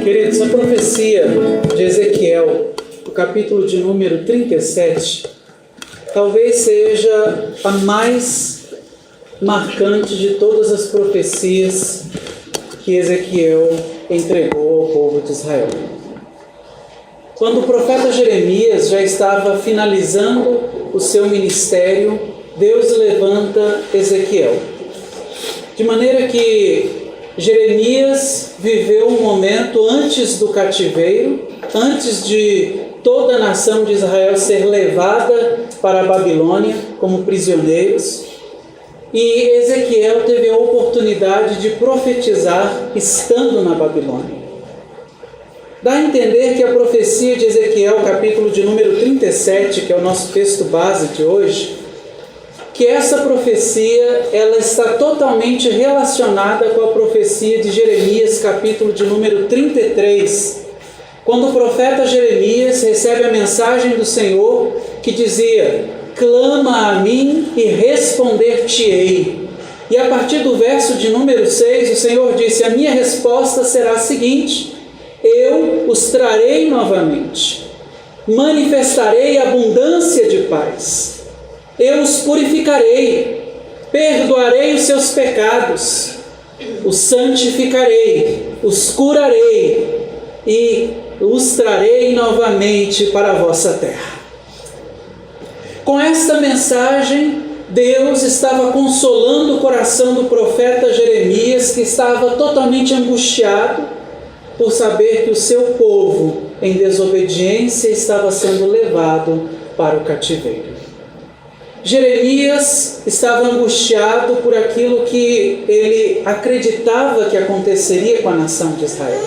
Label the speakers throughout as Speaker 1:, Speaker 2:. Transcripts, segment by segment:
Speaker 1: Queridos, a profecia de Ezequiel, o capítulo de número 37, talvez seja a mais marcante de todas as profecias que Ezequiel entregou ao povo de Israel. Quando o profeta Jeremias já estava finalizando o seu ministério, Deus levanta Ezequiel. De maneira que Jeremias viveu um momento antes do cativeiro, antes de toda a nação de Israel ser levada para a Babilônia como prisioneiros. E Ezequiel teve a oportunidade de profetizar estando na Babilônia. Dá a entender que a profecia de Ezequiel, capítulo de número 37, que é o nosso texto base de hoje, que essa profecia ela está totalmente relacionada com a profecia de Jeremias, capítulo de número 33, quando o profeta Jeremias recebe a mensagem do Senhor que dizia: clama a mim e responder-te-ei. E a partir do verso de número 6, o Senhor disse: a minha resposta será a seguinte: eu os trarei novamente, manifestarei abundância de paz. Eu os purificarei, perdoarei os seus pecados, os santificarei, os curarei e os trarei novamente para a vossa terra. Com esta mensagem, Deus estava consolando o coração do profeta Jeremias, que estava totalmente angustiado por saber que o seu povo, em desobediência, estava sendo levado para o cativeiro. Jeremias estava angustiado por aquilo que ele acreditava que aconteceria com a nação de Israel.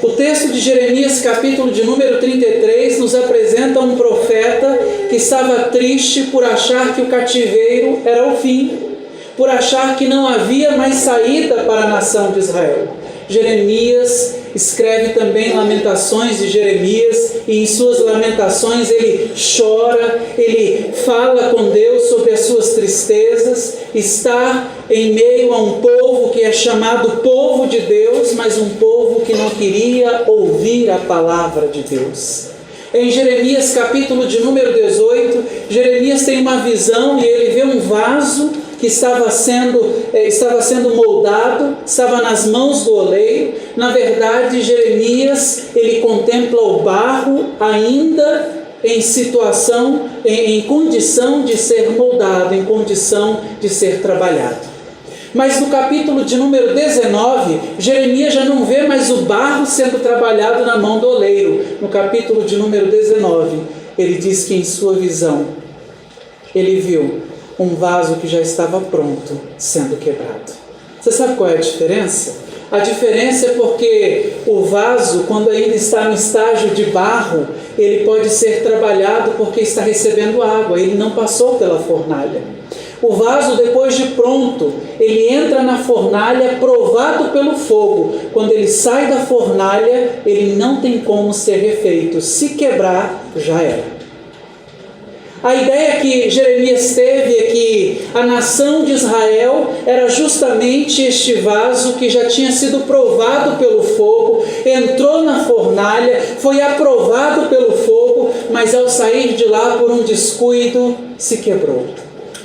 Speaker 1: O texto de Jeremias, capítulo de número 33, nos apresenta um profeta que estava triste por achar que o cativeiro era o fim, por achar que não havia mais saída para a nação de Israel. Jeremias escreve também Lamentações de Jeremias, e em suas lamentações ele chora, ele fala com Deus sobre as suas tristezas, está em meio a um povo que é chamado povo de Deus, mas um povo que não queria ouvir a palavra de Deus. Em Jeremias capítulo de número 18, Jeremias tem uma visão e ele vê um vaso que estava sendo moldado, estava nas mãos do oleiro. Na verdade, Jeremias, ele contempla o barro ainda em situação, em condição de ser moldado, em condição de ser trabalhado. Mas no capítulo de número 19, Jeremias já não vê mais o barro sendo trabalhado na mão do oleiro. No capítulo de número 19, ele diz que em sua visão, ele viu um vaso que já estava pronto, sendo quebrado. Você sabe qual é a diferença? A diferença é porque o vaso, quando ainda está no estágio de barro, ele pode ser trabalhado porque está recebendo água, ele não passou pela fornalha. O vaso, depois de pronto, ele entra na fornalha provado pelo fogo. Quando ele sai da fornalha, ele não tem como ser refeito. Se quebrar, já era. A ideia que Jeremias teve é que a nação de Israel era justamente este vaso que já tinha sido provado pelo fogo, entrou na fornalha, foi aprovado pelo fogo, mas ao sair de lá por um descuido, se quebrou.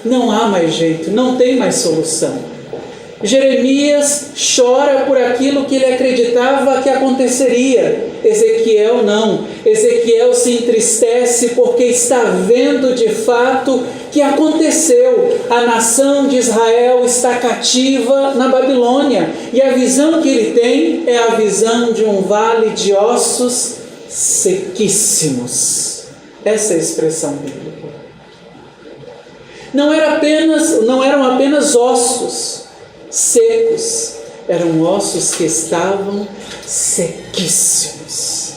Speaker 1: Não há mais jeito, não tem mais solução. Jeremias chora por aquilo que ele acreditava que aconteceria. Ezequiel não. Ezequiel se entristece porque está vendo de fato que aconteceu. A nação de Israel está cativa na Babilônia. E a visão que ele tem é a visão de um vale de ossos sequíssimos. Essa é a expressão bíblica. Não eram apenas ossos secos, eram ossos que estavam sequíssimos.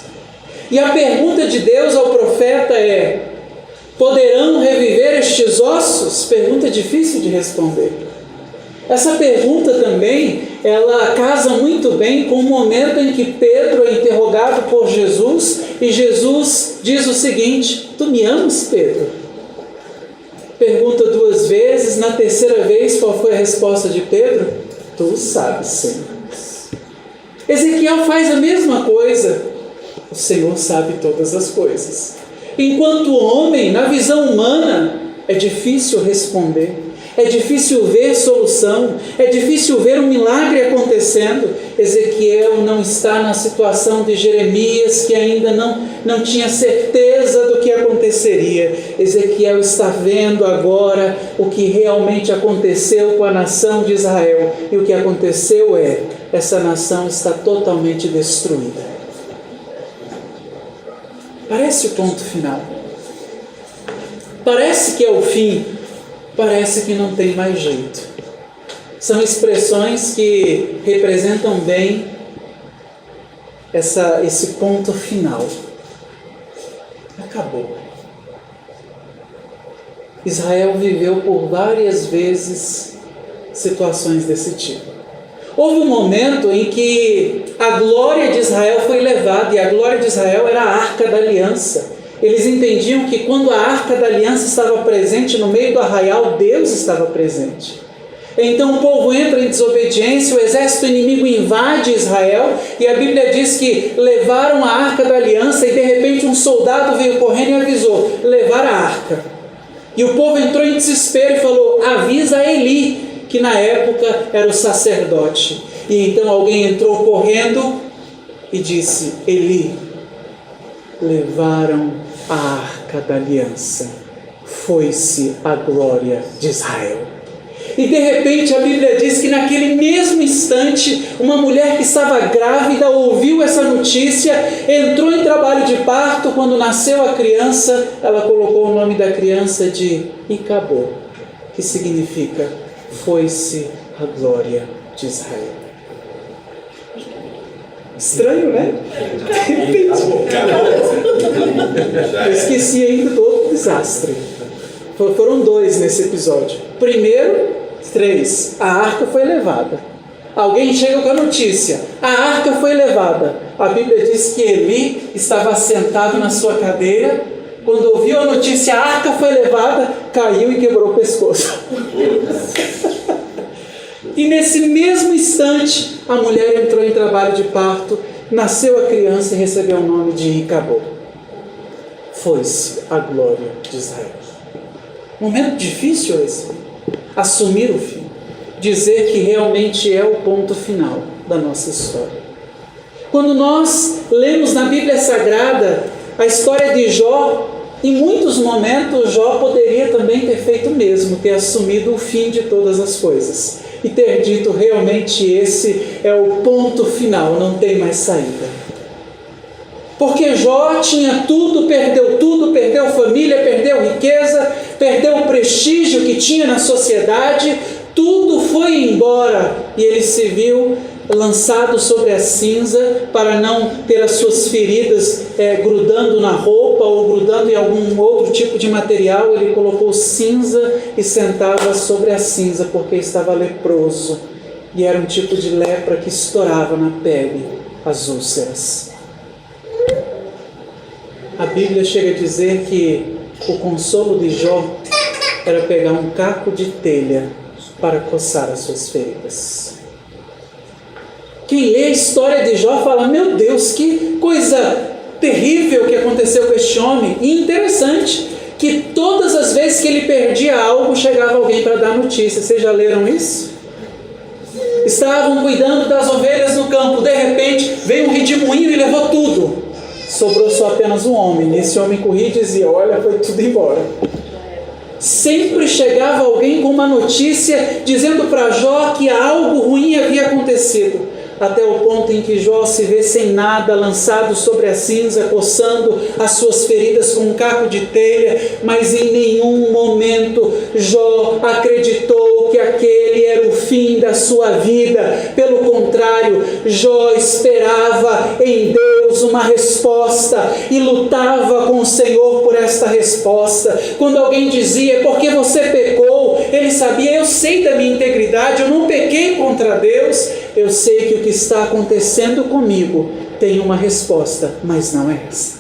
Speaker 1: E a pergunta de Deus ao profeta é: poderão reviver estes ossos? Pergunta difícil de responder. Essa pergunta também, ela casa muito bem com o momento em que Pedro é interrogado por Jesus, e Jesus diz o seguinte: tu me amas, Pedro? Pergunta duas vezes, na terceira vez, qual foi a resposta de Pedro? Tu sabes, Senhor. Ezequiel faz a mesma coisa. O Senhor sabe todas as coisas. Enquanto homem, na visão humana, é difícil responder, é difícil ver solução, é difícil ver um milagre acontecendo. Ezequiel não está na situação de Jeremias, que ainda não tinha certeza do que aconteceria. Ezequiel está vendo agora o que realmente aconteceu com a nação de Israel. E o que aconteceu é, essa nação está totalmente destruída. Parece o ponto final. Parece que é o fim. Parece que não tem mais jeito. São expressões que representam bem esse ponto final. Acabou. Israel viveu por várias vezes situações desse tipo. Houve um momento em que a glória de Israel foi levada, e a glória de Israel era a Arca da Aliança. Eles entendiam que quando a Arca da Aliança estava presente no meio do arraial, Deus estava presente. Então o povo entra em desobediência, o exército inimigo invade Israel, e a Bíblia diz que levaram a Arca da Aliança, e de repente um soldado veio correndo e avisou: levar a Arca. E o povo entrou em desespero e falou: avisa a Eli, que na época era o sacerdote. E então alguém entrou correndo e disse: Eli, levaram a Arca da Aliança, foi-se a glória de Israel. E de repente a Bíblia diz que naquele mesmo instante, uma mulher que estava grávida ouviu essa notícia, entrou em trabalho de parto. Quando nasceu a criança, ela colocou o nome da criança de Icabô, que significa foi-se a glória de Israel. Estranho, né? De repente. Eu esqueci ainda do outro desastre. Foram 2 nesse episódio. Primeiro, 3. A arca foi levada. Alguém chega com a notícia: a arca foi levada. A Bíblia diz que Eli estava sentado na sua cadeira. Quando ouviu a notícia, a arca foi levada, caiu e quebrou o pescoço. E nesse mesmo instante, a mulher entrou em trabalho de parto, nasceu a criança e recebeu o nome de Icabô. Foi-se a glória de Israel. Momento difícil esse. Assumir o fim. Dizer que realmente é o ponto final da nossa história. Quando nós lemos na Bíblia Sagrada a história de Jó, em muitos momentos Jó poderia também ter feito o mesmo, ter assumido o fim de todas as coisas e ter dito: realmente esse é o ponto final, não tem mais saída. Porque Jó tinha tudo, perdeu família, perdeu riqueza, perdeu o prestígio que tinha na sociedade, tudo foi embora e ele se viu lançado sobre a cinza para não ter as suas feridas grudando na roupa ou grudando em algum outro tipo de material. Ele colocou cinza e sentava sobre a cinza porque estava leproso, e era um tipo de lepra que estourava na pele, as úlceras. A Bíblia chega a dizer que o consolo de Jó era pegar um caco de telha para coçar as suas feridas. Quem lê a história de Jó fala: meu Deus, que coisa terrível que aconteceu com este homem. E interessante que todas as vezes que ele perdia algo, chegava alguém para dar notícia. Vocês já leram isso? Estavam cuidando das ovelhas no campo, de repente veio um redemoinho e levou tudo. Sobrou só apenas um homem. Esse homem corria e dizia: olha, foi tudo embora. Sempre chegava alguém com uma notícia dizendo para Jó que algo ruim havia acontecido. Até o ponto em que Jó se vê sem nada, lançado sobre a cinza, coçando as suas feridas com um caco de telha, mas em nenhum momento Jó acreditou que aquele era o fim da sua vida. Pelo contrário, Jó esperava em Deus uma resposta e lutava com o Senhor por esta resposta. Quando alguém dizia: por que você pecou? Ele sabia: eu sei da minha integridade, eu não pequei contra Deus. Eu sei que o que está acontecendo comigo tem uma resposta, mas não é essa.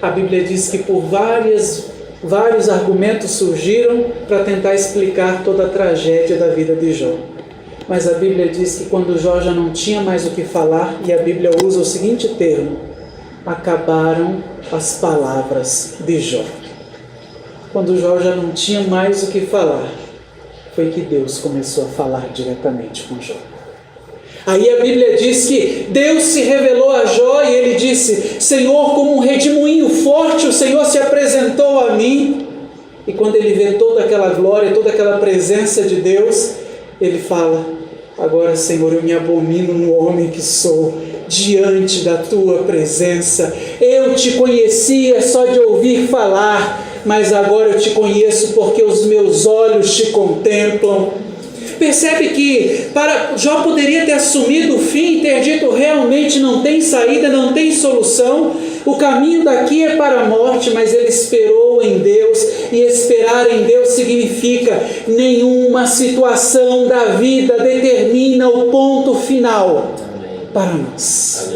Speaker 1: A Bíblia diz que por vários argumentos surgiram para tentar explicar toda a tragédia da vida de Jó. Mas a Bíblia diz que quando Jó já não tinha mais o que falar, e a Bíblia usa o seguinte termo: acabaram as palavras de Jó. Quando Jó já não tinha mais o que falar, foi que Deus começou a falar diretamente com Jó. Aí a Bíblia diz que Deus se revelou a Jó e ele disse: Senhor, como um redemoinho forte, o Senhor se apresentou a mim. E quando ele vê toda aquela glória, toda aquela presença de Deus, ele fala: agora, Senhor, eu me abomino no homem que sou diante da tua presença. Eu te conhecia só de ouvir falar, mas agora eu te conheço porque os meus olhos te contemplam. Percebe que Jó poderia ter assumido o fim e ter dito: realmente não tem saída, não tem solução, o caminho daqui é para a morte, mas ele esperou em Deus, e esperar em Deus significa: nenhuma situação da vida determina o ponto final para nós.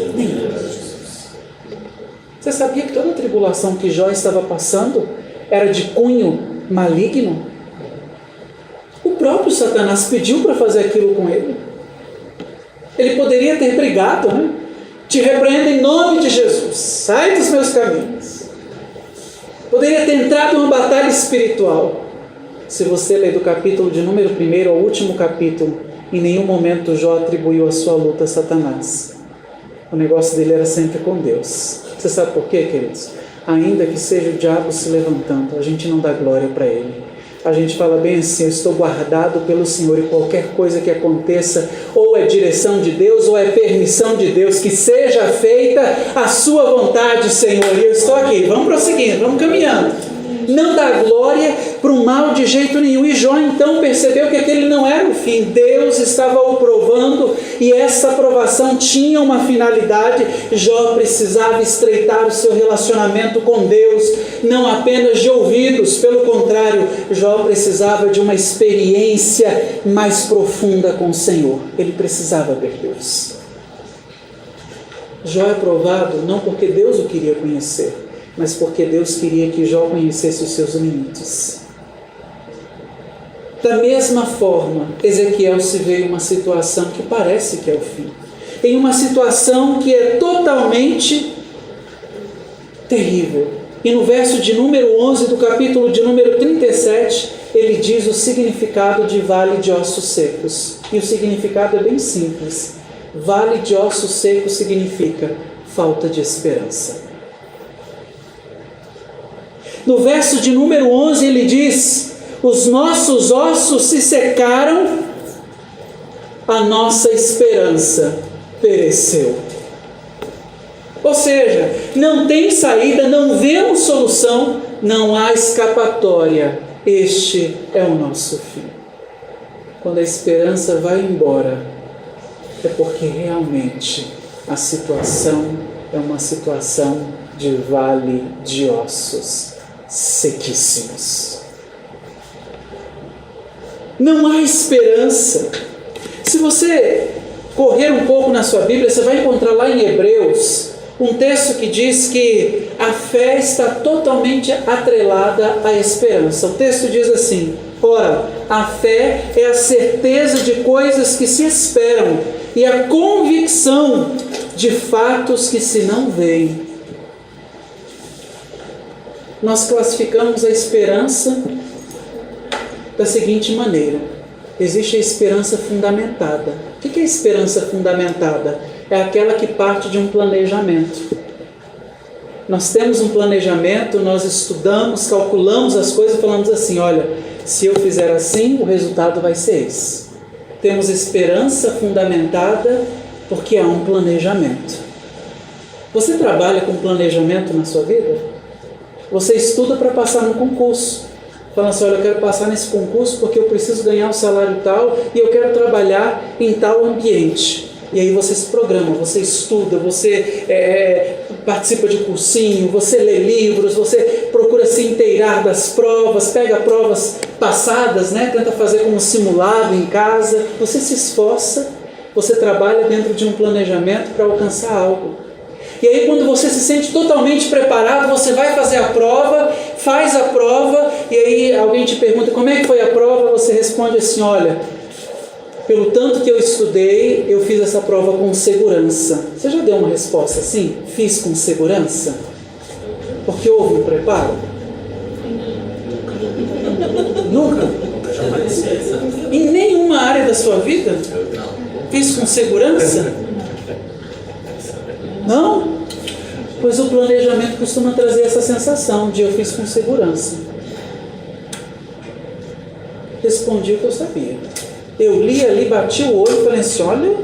Speaker 1: Você sabia que toda a tribulação que Jó estava passando era de cunho maligno? O próprio Satanás pediu para fazer aquilo com ele. Ele poderia ter brigado, né? Te repreendo em nome de Jesus, sai dos meus caminhos. Poderia ter entrado em uma batalha espiritual. Se você ler do capítulo de número 1 ao último capítulo, em nenhum momento Jó atribuiu a sua luta a Satanás. O negócio dele era sempre com Deus. Você sabe por quê, queridos? Ainda que seja o diabo se levantando, a gente não dá glória para ele. A gente fala bem assim: eu estou guardado pelo Senhor, e qualquer coisa que aconteça, ou é direção de Deus, ou é permissão de Deus, que seja feita a sua vontade, Senhor. E eu estou aqui, vamos prosseguindo, vamos caminhando. Não dá glória para o mal de jeito nenhum. E Jó então percebeu que aquele não era o fim. Deus estava o provando, e essa provação tinha uma finalidade. Jó precisava estreitar o seu relacionamento com Deus, não apenas de ouvidos. Pelo contrário, Jó precisava de uma experiência mais profunda com o Senhor. Ele precisava ver Deus. Jó é provado não porque Deus o queria conhecer, mas porque Deus queria que Jó conhecesse os seus limites. Da mesma forma, Ezequiel se vê em uma situação que parece que é o fim, em uma situação que é totalmente terrível. E no verso de número 11 do capítulo de número 37, ele diz o significado de vale de ossos secos. E o significado é bem simples. Vale de ossos secos significa falta de esperança. No verso de número 11 ele diz: os nossos ossos se secaram, a nossa esperança pereceu. Ou seja, não tem saída, não vemos solução, não há escapatória. Este é o nosso fim. Quando a esperança vai embora, é porque realmente a situação é uma situação de vale de ossos sequíssimos. Não há esperança. Se você correr um pouco na sua Bíblia, você vai encontrar lá em Hebreus um texto que diz que a fé está totalmente atrelada à esperança. O texto diz assim: ora, a fé é a certeza de coisas que se esperam e a convicção de fatos que se não veem. Nós classificamos a esperança da seguinte maneira: existe a esperança fundamentada. O que é a esperança fundamentada? É aquela que parte de um planejamento. Nós temos um planejamento, nós estudamos, calculamos as coisas e falamos assim: olha, se eu fizer assim, o resultado vai ser esse. Temos esperança fundamentada porque há um planejamento. Você trabalha com planejamento na sua vida? Você estuda para passar no concurso. Fala assim: olha, eu quero passar nesse concurso porque eu preciso ganhar um salário tal e eu quero trabalhar em tal ambiente. E aí você se programa, você estuda, você participa de cursinho, você lê livros, você procura se inteirar das provas, pega provas passadas, né? Tenta fazer como um simulado em casa. Você se esforça, você trabalha dentro de um planejamento para alcançar algo. E aí quando você se sente totalmente preparado, você vai fazer a prova, faz a prova, e aí alguém te pergunta: como é que foi a prova? Você responde assim: olha, pelo tanto que eu estudei, eu fiz essa prova com segurança. Você já deu uma resposta assim? Fiz com segurança? Porque houve um preparo? Nunca? Em nenhuma área da sua vida? Fiz com segurança? Não? Pois o planejamento costuma trazer essa sensação de eu fiz com segurança. Respondi o que eu sabia. Eu li ali, bati o olho e falei assim, olha,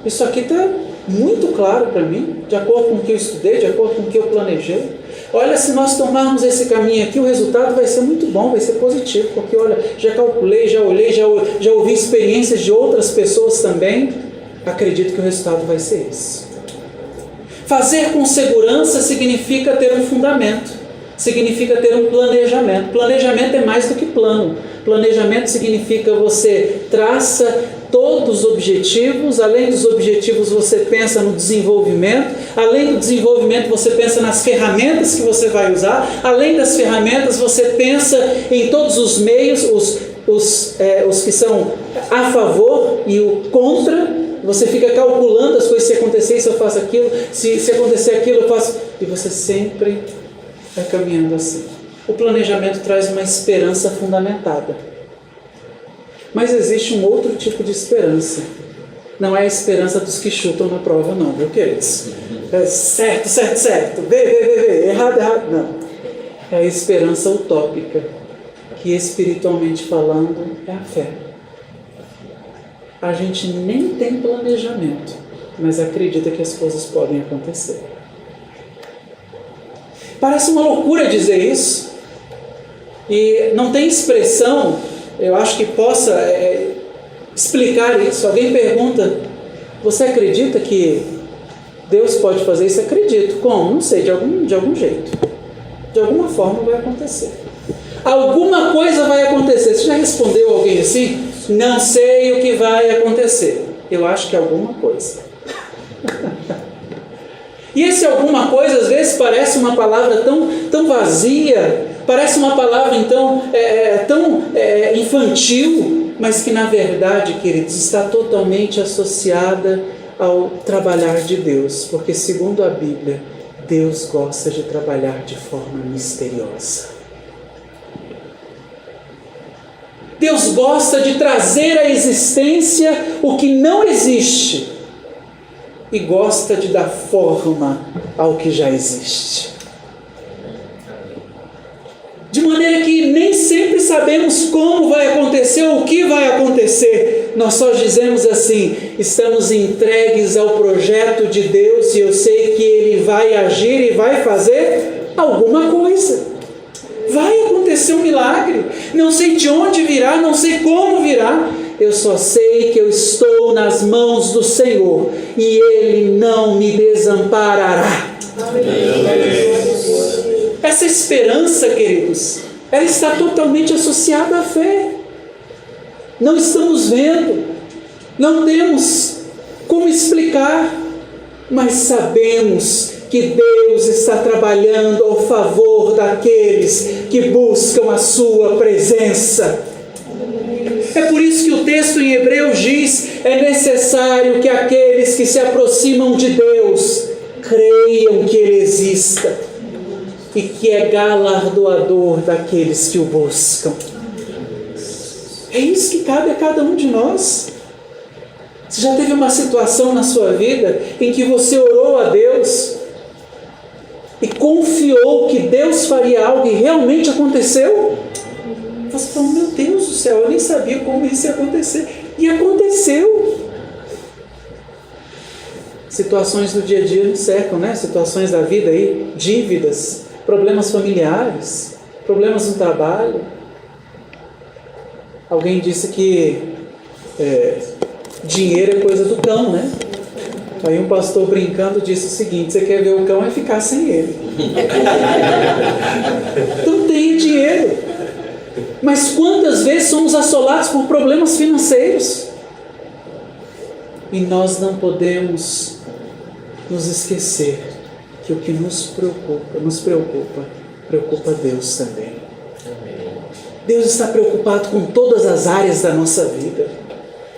Speaker 1: isso aqui está muito claro para mim, de acordo com o que eu estudei, de acordo com o que eu planejei. Olha, se nós tomarmos esse caminho aqui, o resultado vai ser muito bom, vai ser positivo, porque olha, já calculei, já olhei, já ouvi experiências de outras pessoas também, acredito que o resultado vai ser esse. Fazer com segurança significa ter um fundamento, significa ter um planejamento. Planejamento é mais do que plano. Planejamento significa você traça todos os objetivos, além dos objetivos você pensa no desenvolvimento, além do desenvolvimento você pensa nas ferramentas que você vai usar, além das ferramentas você pensa em todos os meios, os que são a favor e o contra. Você fica calculando as coisas, se acontecer isso eu faço aquilo, se acontecer aquilo eu faço, e você sempre vai caminhando assim. O planejamento traz uma esperança fundamentada. Mas existe um outro tipo de esperança. Não é a esperança dos que chutam na prova, não, viu, queridos? É certo, certo, certo, vê, errado, errado, não. É a esperança utópica, que espiritualmente falando é a fé. A gente nem tem planejamento, mas acredita que as coisas podem acontecer. Parece uma loucura dizer isso, e não tem expressão, eu acho que possa explicar isso. Alguém pergunta, você acredita que Deus pode fazer isso? Acredito. Como? Não sei, de algum jeito. De alguma forma vai acontecer. Alguma coisa vai acontecer. Você já respondeu alguém assim? Não sei o que vai acontecer. Eu acho que é alguma coisa. E esse alguma coisa às vezes parece uma palavra tão vazia, parece uma palavra então tão infantil, mas que na verdade, queridos, está totalmente associada ao trabalhar de Deus, porque segundo a Bíblia, Deus gosta de trabalhar de forma misteriosa. Deus gosta de trazer à existência o que não existe e gosta de dar forma ao que já existe. De maneira que nem sempre sabemos como vai acontecer ou o que vai acontecer. Nós só dizemos assim, estamos entregues ao projeto de Deus e eu sei que Ele vai agir e vai fazer alguma coisa. Vai acontecer um milagre, não sei de onde virá, não sei como virá, eu só sei que eu estou nas mãos do Senhor e Ele não me desamparará. Amém. Essa esperança, queridos, ela está totalmente associada à fé. Não estamos vendo, não temos como explicar, mas sabemos que Deus está trabalhando ao favor daqueles que buscam a sua presença. É por isso que o texto em Hebreus diz, é necessário que aqueles que se aproximam de Deus creiam que Ele exista e que é galardoador daqueles que o buscam. É isso que cabe a cada um de nós. Você já teve uma situação na sua vida em que você orou a Deus e confiou que Deus faria algo e realmente aconteceu? Você falou, meu Deus do céu, eu nem sabia como isso ia acontecer. E aconteceu. Situações do dia a dia nos cercam, né? Situações da vida aí, dívidas, problemas familiares, problemas no trabalho. Alguém disse que dinheiro é coisa do cão, né? Aí um pastor brincando disse o seguinte, você quer ver o cão é ficar sem ele. Então tenha dinheiro. Mas quantas vezes somos assolados por problemas financeiros? E nós não podemos nos esquecer que o que nos preocupa Deus também. Deus está preocupado com todas as áreas da nossa vida.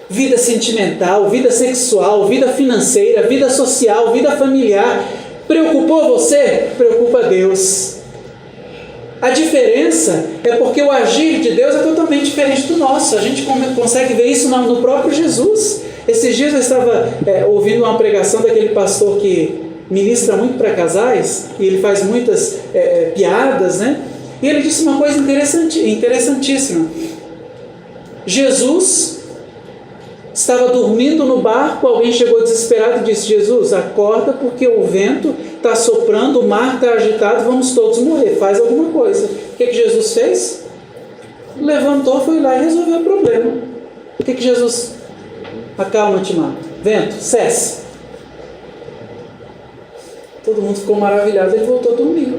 Speaker 1: vida sentimental, vida sexual, vida financeira, vida social, vida familiar. Preocupou você? Preocupa Deus. A diferença é porque o agir de Deus é totalmente diferente do nosso. A gente consegue ver isso no próprio Jesus. Esses dias eu estava ouvindo uma pregação daquele pastor que ministra muito para casais, e ele faz muitas piadas, né? E ele disse uma coisa interessantíssima. Jesus estava dormindo no barco, alguém chegou desesperado e disse: Jesus, acorda porque o vento está soprando, o mar está agitado, vamos todos morrer, faz alguma coisa. O que Jesus fez? Levantou, foi lá e resolveu o problema. O que Jesus? Acalma-te, mar. Vento, cesse. Todo mundo ficou maravilhado, ele voltou a dormir.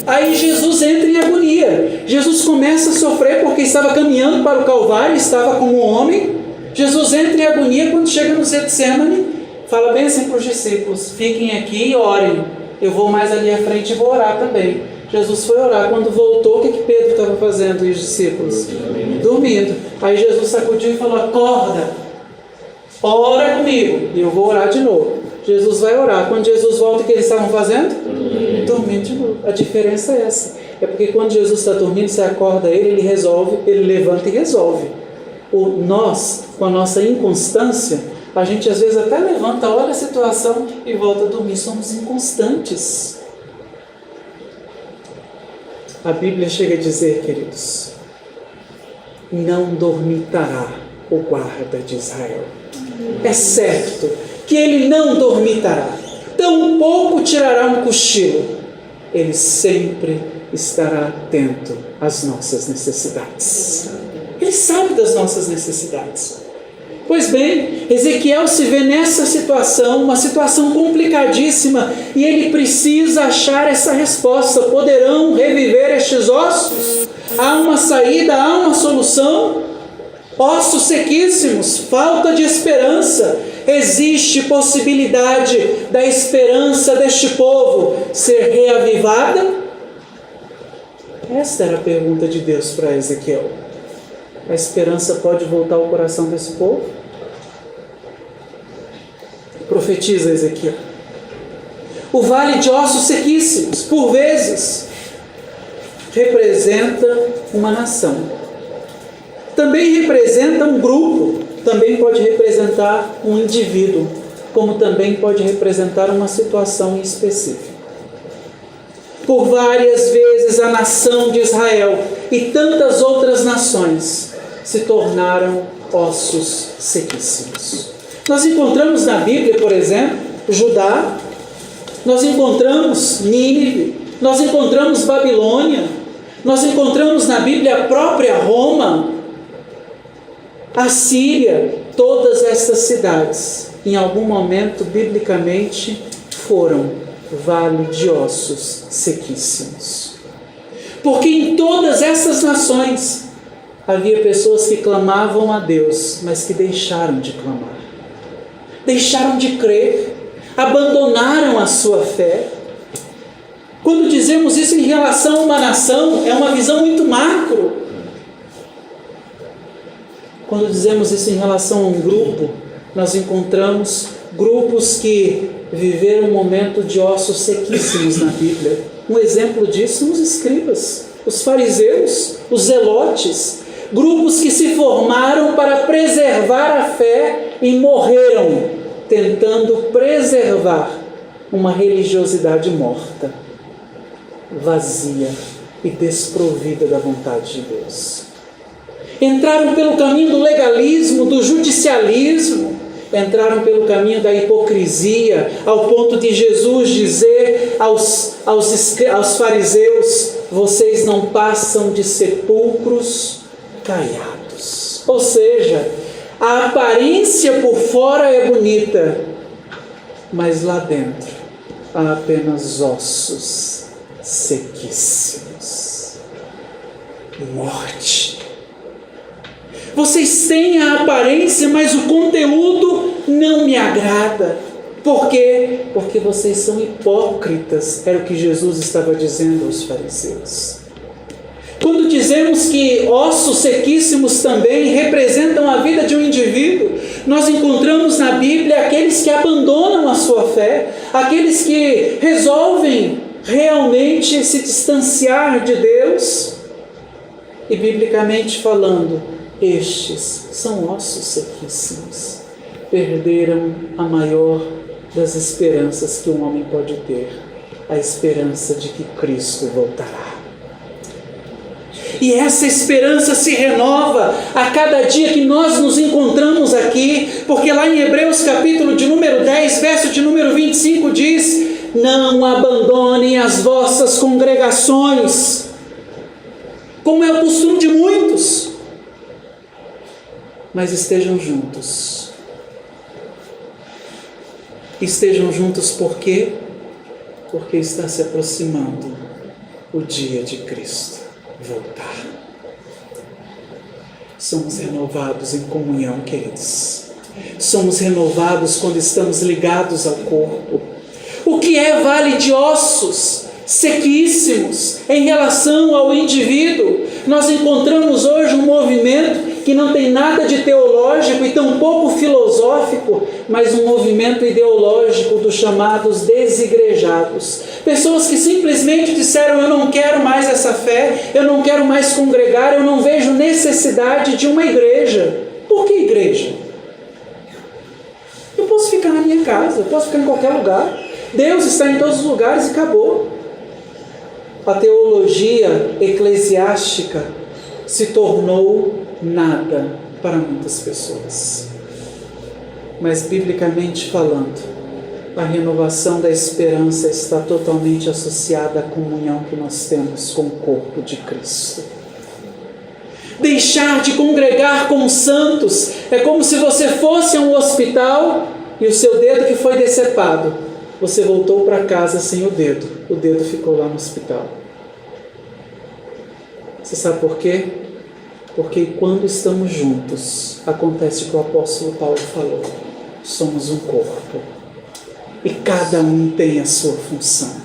Speaker 1: Aí Jesus entra em agonia. Jesus começa a sofrer porque estava caminhando para o Calvário, estava como um homem. Jesus entra em agonia quando chega no Getsemane, fala bem assim para os discípulos: fiquem aqui e orem, eu vou mais ali à frente e vou orar também. Jesus foi orar. Quando voltou, o que Pedro estava fazendo e os discípulos? Dormindo. Aí Jesus sacudiu e falou: acorda, ora comigo, e eu vou orar de novo. Jesus vai orar. Quando Jesus volta, o que eles estavam fazendo? Dormindo de novo. A diferença é essa. É porque quando Jesus está dormindo, você acorda ele resolve, ele levanta e resolve. Nós, com a nossa inconstância, a gente às vezes até levanta, olha a situação e volta a dormir. Somos inconstantes. A Bíblia chega a dizer, queridos: não dormitará o guarda de Israel. É certo que ele não dormitará, tampouco tirará um cochilo. Ele sempre estará atento às nossas necessidades. Ele sabe das nossas necessidades. Pois bem, Ezequiel se vê nessa situação, uma situação complicadíssima, e ele precisa achar essa resposta. Poderão reviver estes ossos? Há uma saída, há uma solução? Ossos sequíssimos, falta de esperança. Existe possibilidade da esperança deste povo ser reavivada? Esta era a pergunta de Deus para Ezequiel. A esperança pode voltar ao coração desse povo? Profetiza Ezequiel. O vale de ossos sequíssimos, por vezes, representa uma nação. Também representa um grupo, também pode representar um indivíduo, como também pode representar uma situação específica. Por várias vezes a nação de Israel e tantas outras nações se tornaram ossos sequíssimos. Nós encontramos na Bíblia, por exemplo, Judá, nós encontramos Nínive, nós encontramos Babilônia, nós encontramos na Bíblia a própria Roma, a Síria. Todas essas cidades, em algum momento, biblicamente, foram vale de ossos sequíssimos. Porque em todas essas nações havia pessoas que clamavam a Deus, mas que deixaram de clamar, deixaram de crer, abandonaram a sua fé. Quando dizemos isso em relação a uma nação, é uma visão muito macro. Quando dizemos isso em relação a um grupo, nós encontramos grupos que viveram um momento de ossos sequíssimos na Bíblia. Um exemplo disso são os escribas, os fariseus, os zelotes, grupos que se formaram para preservar a fé e morreram tentando preservar uma religiosidade morta, vazia e desprovida da vontade de Deus. Entraram pelo caminho do legalismo, do judicialismo, entraram pelo caminho da hipocrisia, ao ponto de Jesus dizer aos fariseus: vocês não passam de sepulcros caiados. Ou seja, a aparência por fora é bonita, mas lá dentro há apenas ossos sequíssimos. Morte. Vocês têm a aparência, mas o conteúdo não me agrada. Por quê? Porque vocês são hipócritas, era o que Jesus estava dizendo aos fariseus. Quando dizemos que ossos sequíssimos também representam a vida de um indivíduo, nós encontramos na Bíblia aqueles que abandonam a sua fé, aqueles que resolvem realmente se distanciar de Deus. E biblicamente falando, estes são ossos sequíssimos. Perderam a maior das esperanças que um homem pode ter, a esperança de que Cristo voltará. E essa esperança se renova a cada dia que nós nos encontramos aqui, porque lá em Hebreus capítulo de número 10, verso de número 25 diz: não abandonem as vossas congregações, como é o costume de muitos, mas estejam juntos. Estejam juntos por quê? Porque está se aproximando o dia de Cristo voltar. Somos renovados em comunhão, queridos. Somos renovados quando estamos ligados ao corpo. O que é vale de ossos sequíssimos em relação ao indivíduo? Nós encontramos hoje um movimento que não tem nada de teológico e tampouco filosófico, mas um movimento ideológico dos chamados desigrejados. Pessoas que simplesmente disseram: eu não quero mais essa fé, eu não quero mais congregar, eu não vejo necessidade de uma igreja. Por que igreja? Eu posso ficar na minha casa, eu posso ficar em qualquer lugar. Deus está em todos os lugares e acabou. A teologia eclesiástica se tornou nada para muitas pessoas. Mas, biblicamente falando, a renovação da esperança está totalmente associada à comunhão que nós temos com o corpo de Cristo. Deixar de congregar com os santos é como se você fosse a um hospital e o seu dedo que foi decepado, você voltou para casa sem o dedo ficou lá no hospital. Você sabe por quê? Porque quando estamos juntos, acontece o que o apóstolo Paulo falou: somos um corpo e cada um tem a sua função.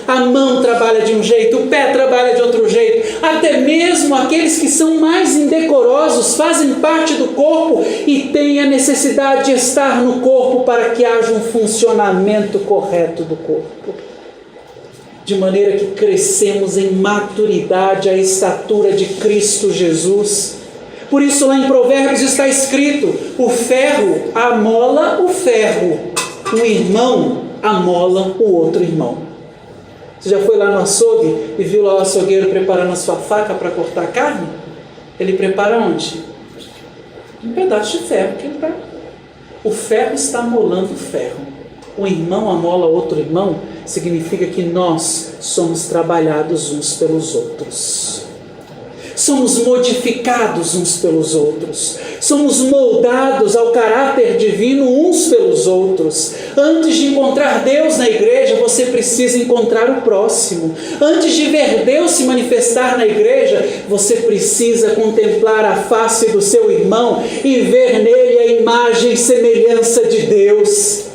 Speaker 1: A mão trabalha de um jeito, o pé trabalha de outro jeito, até mesmo aqueles que são mais indecorosos fazem parte do corpo e têm a necessidade de estar no corpo para que haja um funcionamento correto do corpo. De maneira que crescemos em maturidade à estatura de Cristo Jesus. Por isso lá em Provérbios está escrito: o ferro amola o ferro, o irmão amola o outro irmão. Você já foi lá no açougue e viu lá o açougueiro preparando a sua faca para cortar a carne? Ele prepara onde? Um pedaço de ferro que ele dá. O ferro está amolando o ferro. Um irmão amola outro irmão, significa que nós somos trabalhados uns pelos outros. Somos modificados uns pelos outros. Somos moldados ao caráter divino uns pelos outros. Antes de encontrar Deus na igreja, você precisa encontrar o próximo. Antes de ver Deus se manifestar na igreja, você precisa contemplar a face do seu irmão e ver nele a imagem e semelhança de Deus.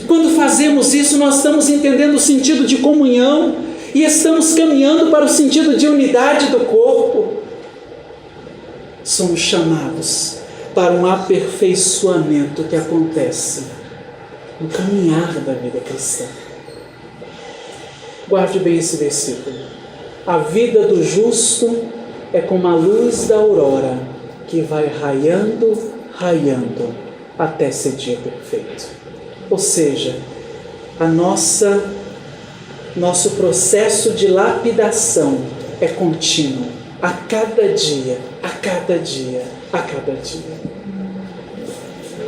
Speaker 1: Quando fazemos isso, nós estamos entendendo o sentido de comunhão e estamos caminhando para o sentido de unidade do corpo. Somos chamados para um aperfeiçoamento que acontece no caminhar da vida cristã. Guarde bem esse versículo. A vida do justo é como a luz da aurora, que vai raiando, raiando, até ser dia perfeito. Ou seja, nosso processo de lapidação é contínuo, a cada dia, a cada dia, a cada dia.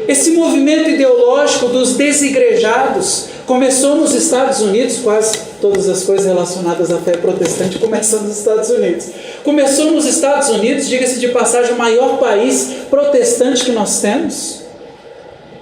Speaker 1: Esse movimento ideológico dos desigrejados começou nos Estados Unidos, quase todas as coisas relacionadas à fé protestante começam nos Estados Unidos. Começou nos Estados Unidos, diga-se de passagem, o maior país protestante que nós temos.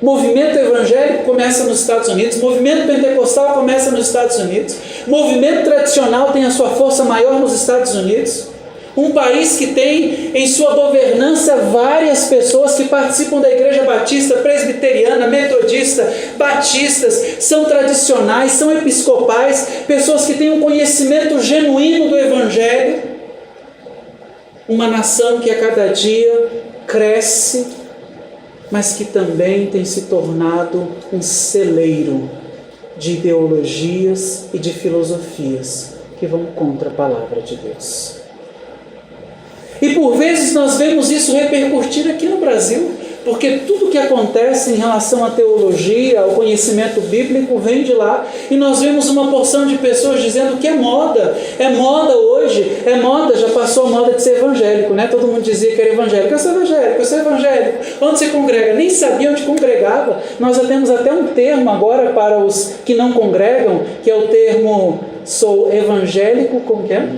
Speaker 1: Movimento evangélico começa nos Estados Unidos, movimento pentecostal começa nos Estados Unidos, movimento tradicional tem a sua força maior nos Estados Unidos. Um país que tem em sua governança várias pessoas que participam da igreja batista, presbiteriana, metodista, batistas, são tradicionais, são episcopais, pessoas que têm um conhecimento genuíno do evangelho. Uma nação que a cada dia cresce mas que também tem se tornado um celeiro de ideologias e de filosofias que vão contra a palavra de Deus. E por vezes nós vemos isso repercutir aqui no Brasil, porque tudo que acontece em relação à teologia, ao conhecimento bíblico, vem de lá. E nós vemos uma porção de pessoas dizendo que é moda hoje, é moda, já passou a moda de ser evangélico, né? Todo mundo dizia que era evangélico, eu sou evangélico. Onde você congrega? Nem sabia onde congregava. Nós já temos até um termo agora para os que não congregam, que é o termo, sou evangélico, como que é?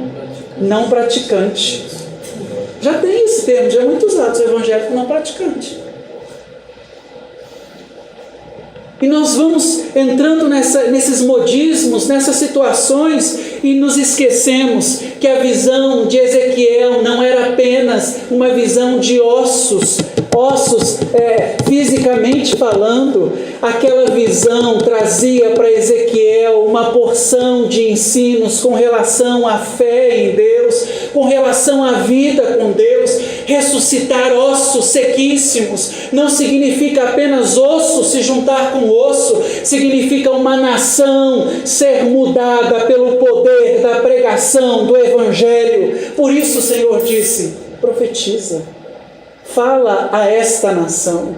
Speaker 1: Não praticante. Já tem esse termo, já é muito usado, sou evangélico não praticante. E nós vamos entrando nesses modismos, nessas situações, e nos esquecemos que a visão de Ezequiel não era apenas uma visão de ossos fisicamente falando. Aquela visão trazia para Ezequiel uma porção de ensinos com relação à fé em Deus, com relação à vida com Deus. Ressuscitar ossos sequíssimos não significa apenas osso se juntar com osso, significa uma nação ser mudada pelo poder da pregação do Evangelho. Por isso o Senhor disse: profetiza, fala a esta nação,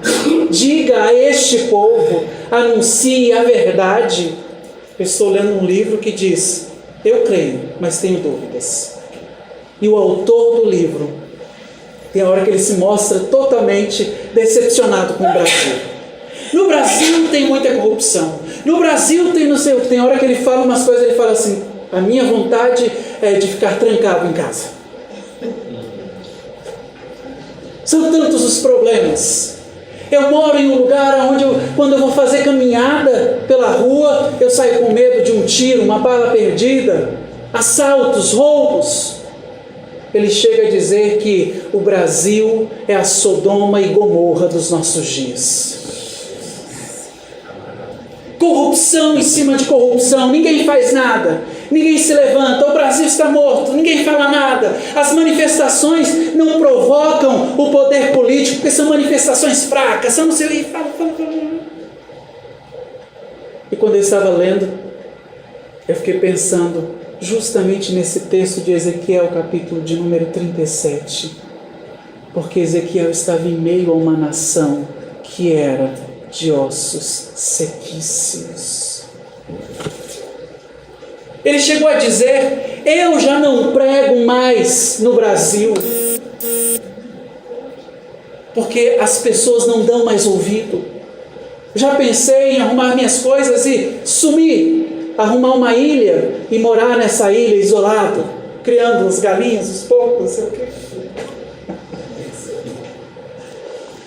Speaker 1: diga a este povo, anuncie a verdade. Eu estou lendo um livro que diz: eu creio, mas tenho dúvidas. E o autor do livro, tem a hora que ele se mostra totalmente decepcionado com o Brasil. No Brasil tem muita corrupção. No Brasil tem não sei o que. Tem hora que ele fala umas coisas, ele fala assim: a minha vontade é de ficar trancado em casa. São tantos os problemas. Eu moro em um lugar onde quando eu vou fazer caminhada pela rua, eu saio com medo de um tiro, uma bala perdida, assaltos, roubos. Ele chega a dizer que o Brasil é a Sodoma e Gomorra dos nossos dias. Corrupção em cima de corrupção, ninguém faz nada, ninguém se levanta, o Brasil está morto, ninguém fala nada. As manifestações não provocam o poder político, porque são manifestações fracas, são não sei, fala. E quando eu estava lendo, eu fiquei pensando justamente nesse texto de Ezequiel, capítulo de número 37, porque Ezequiel estava em meio a uma nação que era de ossos sequíssimos. Ele chegou a dizer: eu já não prego mais no Brasil, porque as pessoas não dão mais ouvido. Já pensei em arrumar minhas coisas e sumir, arrumar uma ilha e morar nessa ilha isolado, criando as galinhas, os porcos, não sei o quê.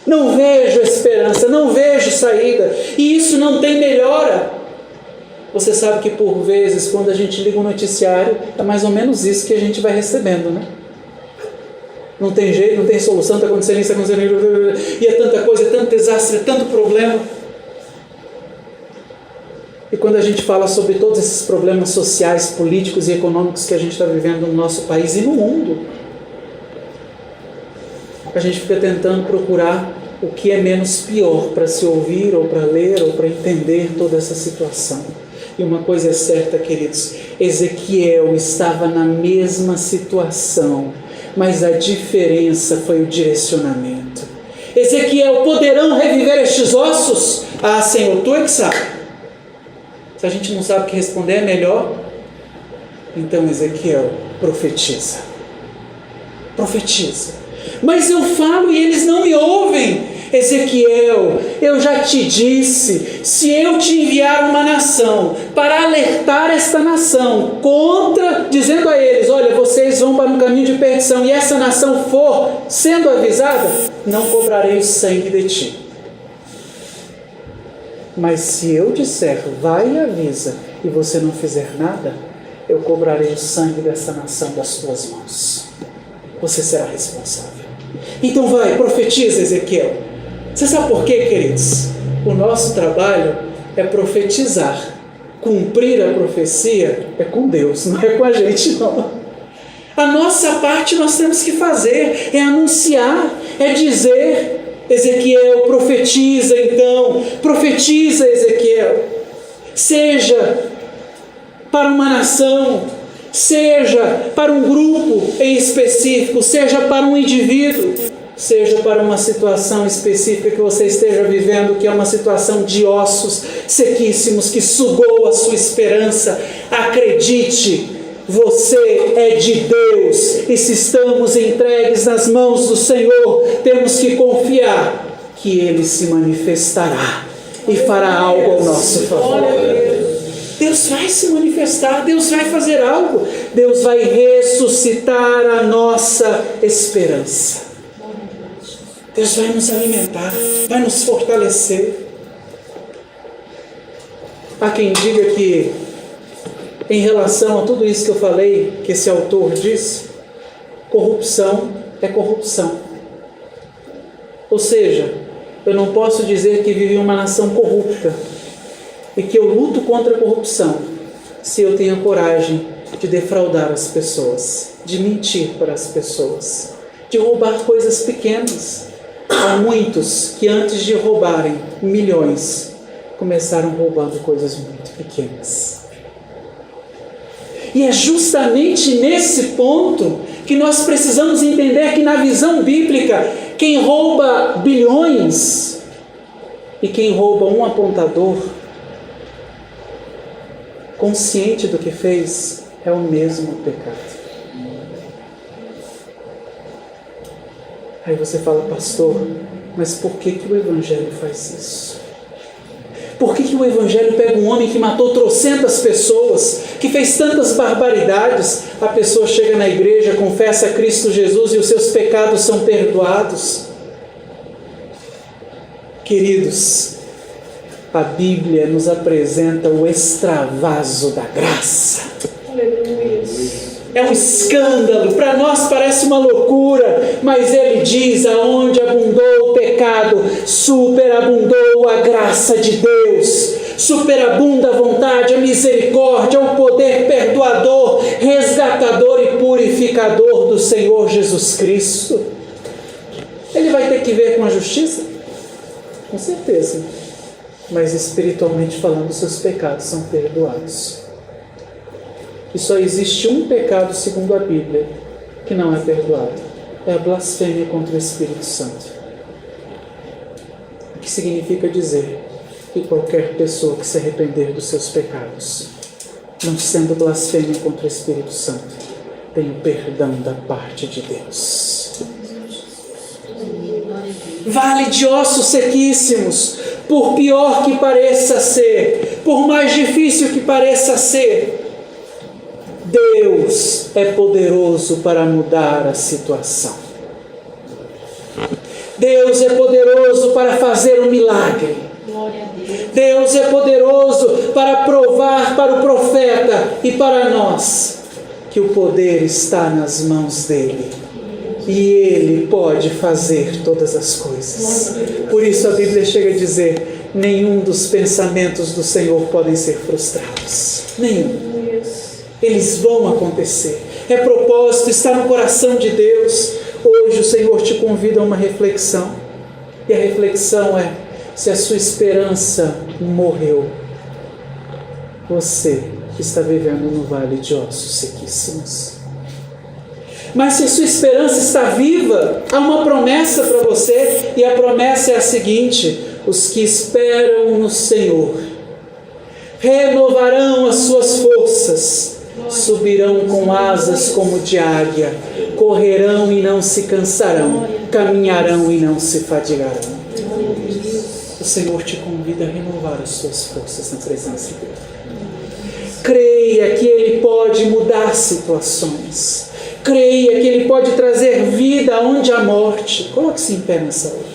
Speaker 1: Não vejo esperança, não vejo saída, e isso não tem melhora. Você sabe que por vezes, quando a gente liga um noticiário, é mais ou menos isso que a gente vai recebendo, né? Não tem jeito, não tem solução, está acontecendo isso, está acontecendo isso, e é tanta coisa, é tanto desastre, é tanto problema. E quando a gente fala sobre todos esses problemas sociais, políticos e econômicos que a gente está vivendo no nosso país e no mundo, a gente fica tentando procurar o que é menos pior para se ouvir, ou para ler, ou para entender toda essa situação. E uma coisa é certa, queridos: Ezequiel estava na mesma situação, mas a diferença foi o direcionamento. Ezequiel: poderão reviver estes ossos? Ah, Senhor, tu é que sabe. Se a gente não sabe o que responder, é melhor. Então, Ezequiel, profetiza. Profetiza. Mas eu falo e eles não me ouvem. Ezequiel, eu já te disse, se eu te enviar uma nação para alertar esta nação contra, dizendo a eles: olha, vocês vão para um caminho de perdição, e essa nação for sendo avisada, não cobrarei o sangue de ti. Mas se eu disser: vai e avisa, e você não fizer nada, eu cobrarei o sangue dessa nação das tuas mãos. Você será responsável. Então vai, profetiza, Ezequiel. Você sabe por quê, queridos? O nosso trabalho é profetizar. Cumprir a profecia é com Deus, não é com a gente, não. A nossa parte nós temos que fazer, é anunciar, é dizer. Ezequiel profetiza então, profetiza Ezequiel, seja para uma nação, seja para um grupo em específico, seja para um indivíduo, seja para uma situação específica que você esteja vivendo, que é uma situação de ossos sequíssimos, que sugou a sua esperança. Acredite, você é de Deus, e se estamos entregues nas mãos do Senhor, temos que confiar que Ele se manifestará e fará algo ao nosso favor. Deus vai se manifestar, Deus vai fazer algo, Deus vai ressuscitar a nossa esperança. Deus vai nos alimentar, vai nos fortalecer. Há quem diga que, em relação a tudo isso que eu falei, que esse autor disse, corrupção é corrupção. Ou seja, eu não posso dizer que vivi uma nação corrupta e que eu luto contra a corrupção se eu tenho coragem de defraudar as pessoas, de mentir para as pessoas, de roubar coisas pequenas. Há muitos que antes de roubarem milhões, começaram roubando coisas muito pequenas. E é justamente nesse ponto que nós precisamos entender que na visão bíblica, quem rouba bilhões e quem rouba um apontador, consciente do que fez, é o mesmo pecado. Aí você fala, pastor, mas por que o Evangelho faz isso? Por que o Evangelho pega um homem que matou trocentas pessoas, que fez tantas barbaridades, a pessoa chega na igreja, confessa a Cristo Jesus e os seus pecados são perdoados? Queridos, a Bíblia nos apresenta o extravaso da graça. Aleluia. É um escândalo, para nós parece uma loucura, mas ele diz, aonde abundou o pecado, superabundou a graça de Deus, superabunda a vontade, a misericórdia, o poder perdoador, resgatador e purificador do Senhor Jesus Cristo. Ele vai ter que ver com a justiça? Com certeza, mas espiritualmente falando, seus pecados são perdoados. E só existe um pecado, segundo a Bíblia, que não é perdoado. É a blasfêmia contra o Espírito Santo. O que significa dizer que qualquer pessoa que se arrepender dos seus pecados, não sendo blasfêmia contra o Espírito Santo, tem o perdão da parte de Deus. Vale de ossos sequíssimos, por pior que pareça ser, por mais difícil que pareça ser, Deus é poderoso para mudar a situação. Deus é poderoso para fazer um milagre. Deus é poderoso para provar para o profeta e para nós que o poder está nas mãos dele. E ele pode fazer todas as coisas. Por isso a Bíblia chega a dizer, nenhum dos pensamentos do Senhor podem ser frustrados. Nenhum. Eles vão acontecer. É propósito, está no coração de Deus. Hoje o Senhor te convida a uma reflexão. E a reflexão é, se a sua esperança morreu, você está vivendo no vale de ossos sequíssimos. Mas se a sua esperança está viva, há uma promessa para você, e a promessa é a seguinte: os que esperam no Senhor renovarão as suas forças, subirão com asas como de águia, correrão e não se cansarão, caminharão e não se fadigarão. O Senhor te convida a renovar as suas forças na presença dele. Creia que Ele pode mudar situações. Creia que Ele pode trazer vida onde há morte. Coloque-se em pé nessa hora.